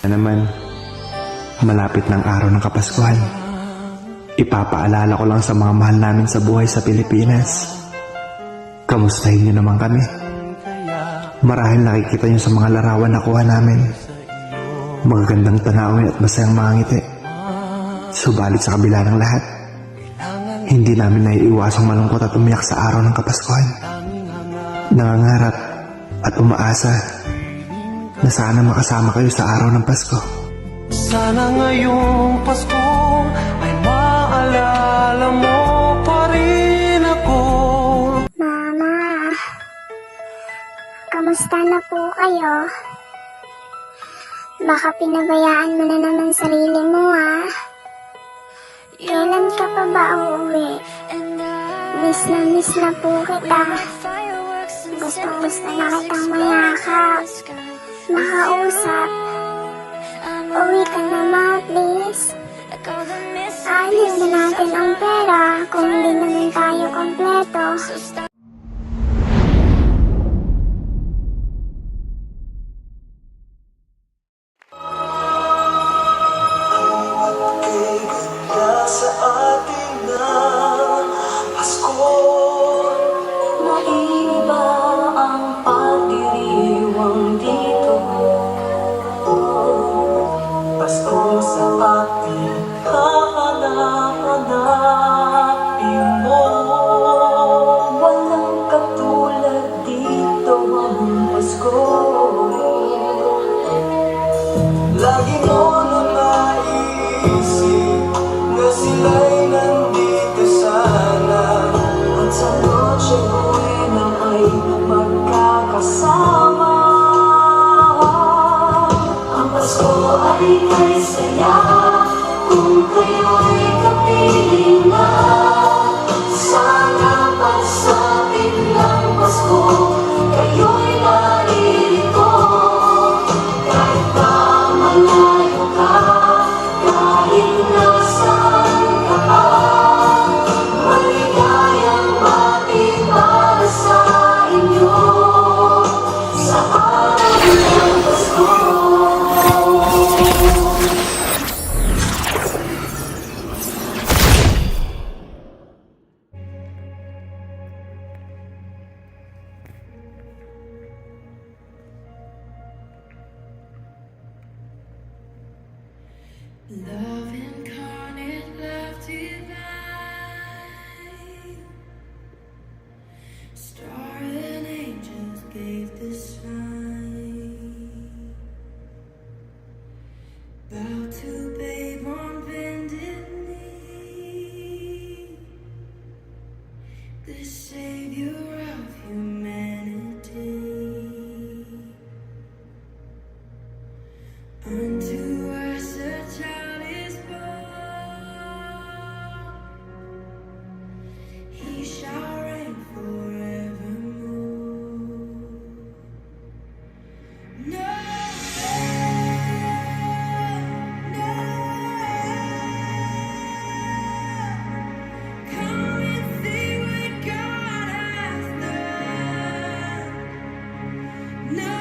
Na naman, malapit ng araw ng Kapaskuhan. Ipapaalala ko lang sa mga mahal namin sa buhay sa Pilipinas. Kamustahin niyo naman kami. Marahil nakikita niyo sa mga larawan na kuha namin. Magagandang tanawin at masayang mga ngiti. Subalit sa kabila ng lahat, hindi namin naiiwasang malungkot at umiyak sa araw ng Kapaskuhan. Nangangarap at umaasa na sana makasama kayo sa araw ng Pasko. Sana ngayong Pasko ay maalala mo pa rin ako. Mama, kamusta na po kayo? Baka pinabayaan mo na naman sarili mo, ha? Kailan ka pa ba uuwi? Miss na po kita. Gusto na kitang mayakap, makausap. Uwi ka na, ma, please. Ayos na natin ang pera kung hindi naman tayo kompleto. Sa ating na Pasko, Naiba ang pagdiriwang dito. Pasko sa ating hahanap-hanapin mo. Walang katulad dito ang Pasko. Lagi mo na maisip na sila'y nandito sana, At sa Noche Buena ay magkakasama. Ang Pasko ay may saya kung kayo'y kapiling na. Sana pagsapit ng Pasko, kayo'y naririto. Kahit pa malayo ka, kahit nasaan ka pa, maligayang bati para sa inyo sa araw ng Pasko. Love incarnate, love divine. Star and angels gave the sign. Bow to babe on bended knee, the savior of humanity. Unto us a child is born, he shall reign forevermore. No, no, come and see what God has done. No.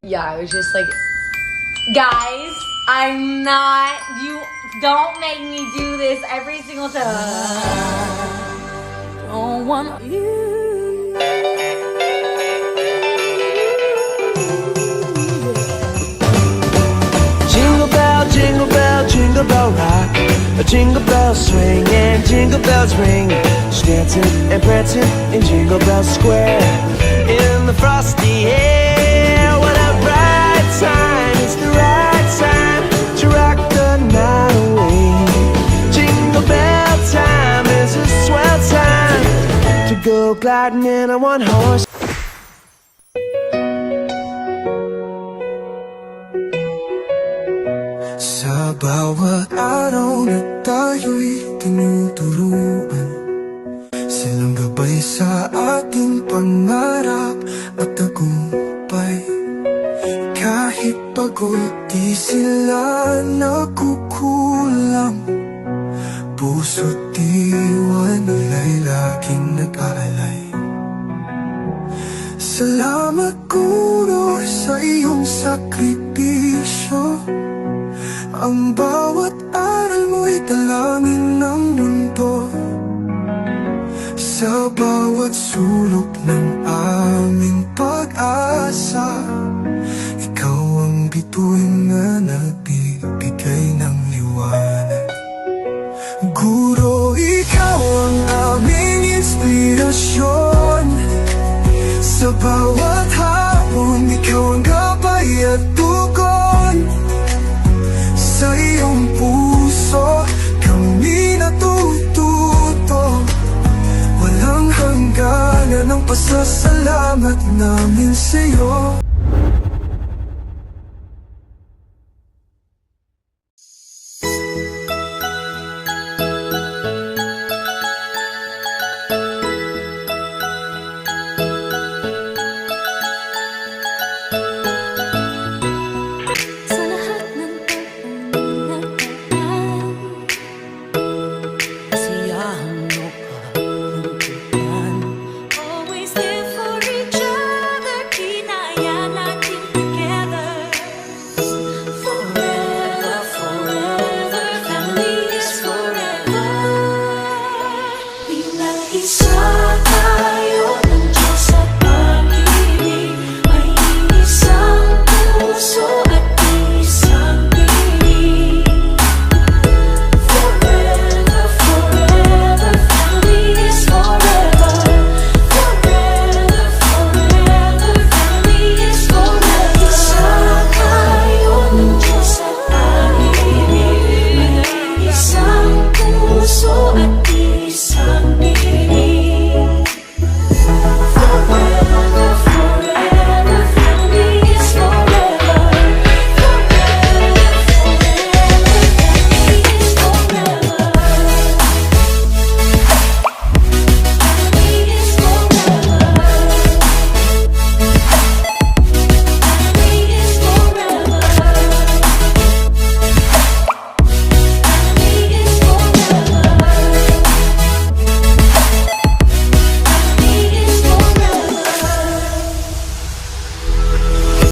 Yeah, I was just like, guys, I'm not, you don't make me do this every single time. Don't want you. Jingle bell, jingle bell, jingle bell rock. A jingle bell swing and jingle bells ring. Just dancing and prancing in Jingle Bell Square. In the frosty air, what a bright time. It's the right time to rock the night away. Jingle bell time is a swell time to go gliding in a one-horse. Sa bawat araw na tayo'y tinuturuan. Silang gabay sa ating pangarap at tagumpay. Kahit pagod di sila nakukulang. Puso't diwa nila'y laging nag-aalay. Salamat Guro sa iyong sakripisyo. Ang bawat aral mo'y dalangin ng mundo. Sa bawat sulok ng aming pag-asa, ikaw ang bituin na nagbibigay ng liwanag. Guro, ikaw ang aming inspirasyon. Sa bawat hapon, ikaw ang gabay at tugon. Sa iyong puso, kami natututo. Walang hangganan ang pasasalamat namin sa'yo.